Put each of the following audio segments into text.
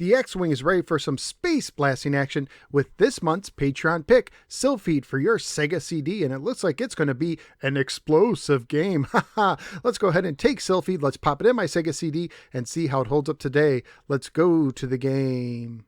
The X-Wing is ready for some space blasting action with this month's Patreon pick, Silpheed for your Sega CD, and it looks like it's going to be an explosive game. Haha! Let's go ahead and take Silpheed, let's pop it in my Sega CD and see how it holds up today. Let's go to the game.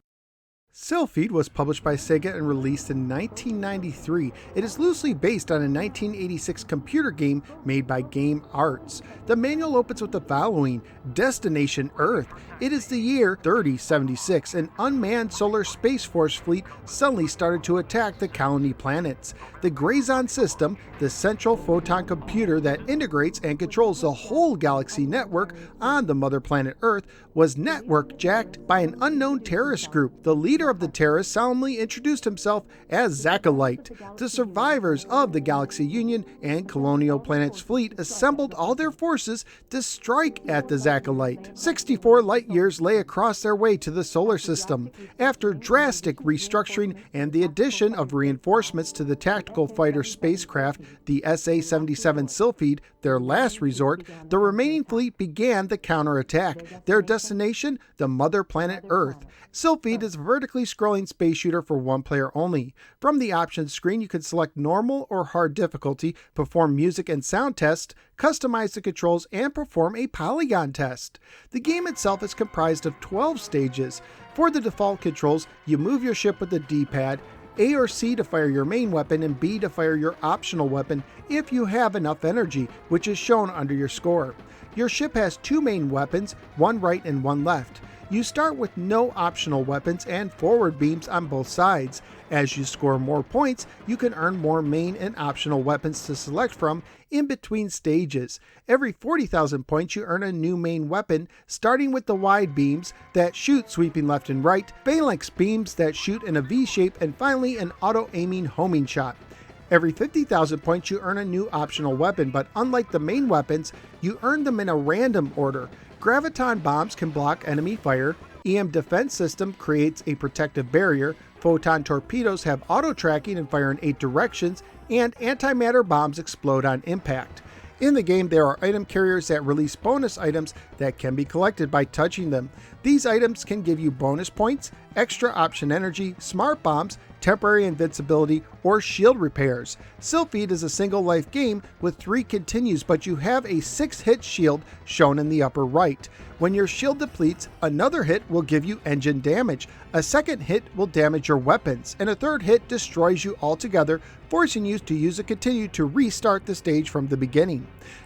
Silpheed was published by Sega and released in 1993. It is loosely based on a 1986 computer game made by Game Arts. The manual opens with the following: Destination Earth. It is the year 3076. An unmanned solar space force fleet suddenly started to attack the colony planets. The Grazon system, the central photon computer that integrates and controls the whole galaxy network on the mother planet Earth, was network jacked by an unknown terrorist group. The leader of the terrorists solemnly introduced himself as Zakalite. The survivors of the Galaxy Union and Colonial Planet's fleet assembled all their forces to strike at the Zakalite. 64 light years lay across their way to the solar system. After drastic restructuring and the addition of reinforcements to the tactical fighter spacecraft, the SA-77 Silpheed, their last resort, the remaining fleet began the counterattack. Their destination, the mother planet Earth. Silpheed is a vertically scrolling space shooter for one player only. From the options screen, you can select normal or hard difficulty, perform music and sound tests, customize the controls, and perform a polygon test. The game itself is comprised of 12 stages. For the default controls, you move your ship with the D-pad, A or C to fire your main weapon, and B to fire your optional weapon if you have enough energy, which is shown under your score. Your ship has two main weapons, one right and one left. You start with no optional weapons and forward beams on both sides. As you score more points, you can earn more main and optional weapons to select from in between stages. Every 40,000 points you earn a new main weapon, starting with the wide beams that shoot sweeping left and right, phalanx beams that shoot in a V shape, and finally an auto-aiming homing shot. Every 50,000 points you earn a new optional weapon, but unlike the main weapons, you earn them in a random order. Graviton bombs can block enemy fire, EM defense system creates a protective barrier, photon torpedoes have auto tracking and fire in 8 directions, and antimatter bombs explode on impact. In the game, there are item carriers that release bonus items that can be collected by touching them. These items can give you bonus points, extra option energy, smart bombs, temporary invincibility, or shield repairs. Silpheed is a single life game with 3 continues, but you have a 6-hit shield shown in the upper right. When your shield depletes, another hit will give you engine damage, a second hit will damage your weapons, and a third hit destroys you altogether, forcing you to use a continue to restart the stage from the beginning.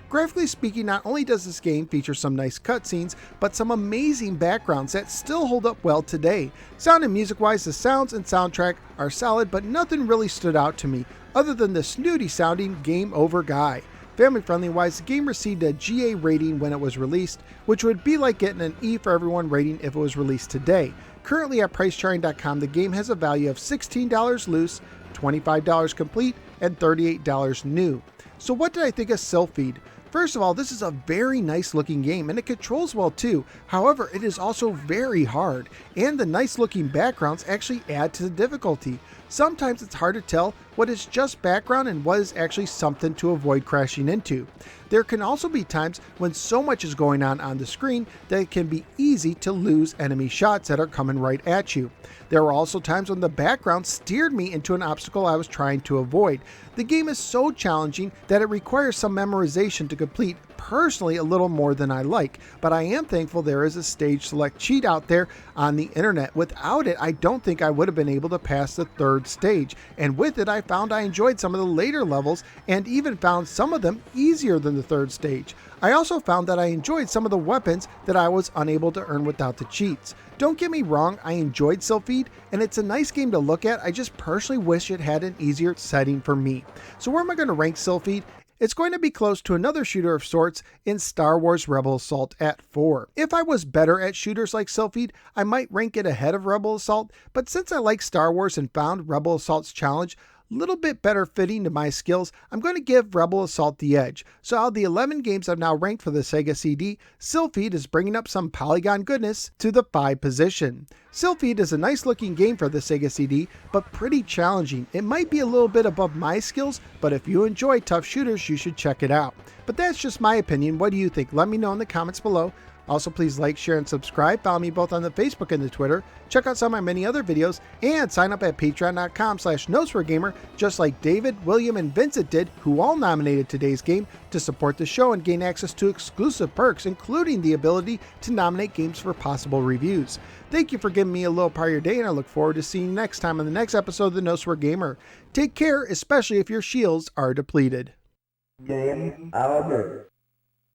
Graphically speaking, not only does this game feature some nice cutscenes, but some amazing backgrounds that still hold up well today. Sound and music-wise, the sounds and soundtrack are solid, but nothing really stood out to me, other than the snooty-sounding Game Over guy. Family-friendly wise, the game received a GA rating when it was released, which would be like getting an E for everyone rating if it was released today. Currently at PriceCharting.com, the game has a value of $16 loose, $25 complete, and $38 new. So what did I think of Silpheed? First of all, this is a very nice looking game and it controls well too. However, it is also very hard, and the nice looking backgrounds actually add to the difficulty. Sometimes it's hard to tell what is just background and what is actually something to avoid crashing into. There can also be times when so much is going on the screen that it can be easy to lose enemy shots that are coming right at you. There were also times when the background steered me into an obstacle I was trying to avoid. The game is so challenging that it requires some memorization to complete, personally a little more than I like, but I am thankful there is a stage select cheat out there on the internet. Without it, I don't think I would have been able to pass the 3rd stage, and with it I found I enjoyed some of the later levels and even found some of them easier than the 3rd stage. I also found that I enjoyed some of the weapons that I was unable to earn without the cheats. Don't get me wrong, I enjoyed Silpheed, and it's a nice game to look at. I just personally wish it had an easier setting for me. So where am I going to rank Silpheed? It's going to be close to another shooter of sorts in Star Wars Rebel Assault at 4. If I was better at shooters like Silpheed, I might rank it ahead of Rebel Assault, but since I like Star Wars and found Rebel Assault's challenge a little bit better fitting to my skills, I'm going to give Rebel Assault the edge. So out of the 11 games I've now ranked for the Sega CD, Silpheed is bringing up some polygon goodness to the 5 position. Silpheed is a nice looking game for the Sega CD, but pretty challenging. It might be a little bit above my skills, but if you enjoy tough shooters, you should check it out. But that's just my opinion. What do you think? Let me know in the comments below. Also, please like, share, and subscribe. Follow me both on the Facebook and the Twitter. Check out some of my many other videos and sign up at patreon.com/NoseForAgamer, just like David, William, and Vincent did, who all nominated today's game, to support the show and gain access to exclusive perks, including the ability to nominate games for possible reviews. Thank you for giving me a little part of your day, and I look forward to seeing you next time on the next episode of the NoseForAgamer. Take care, especially if your shields are depleted. Game over.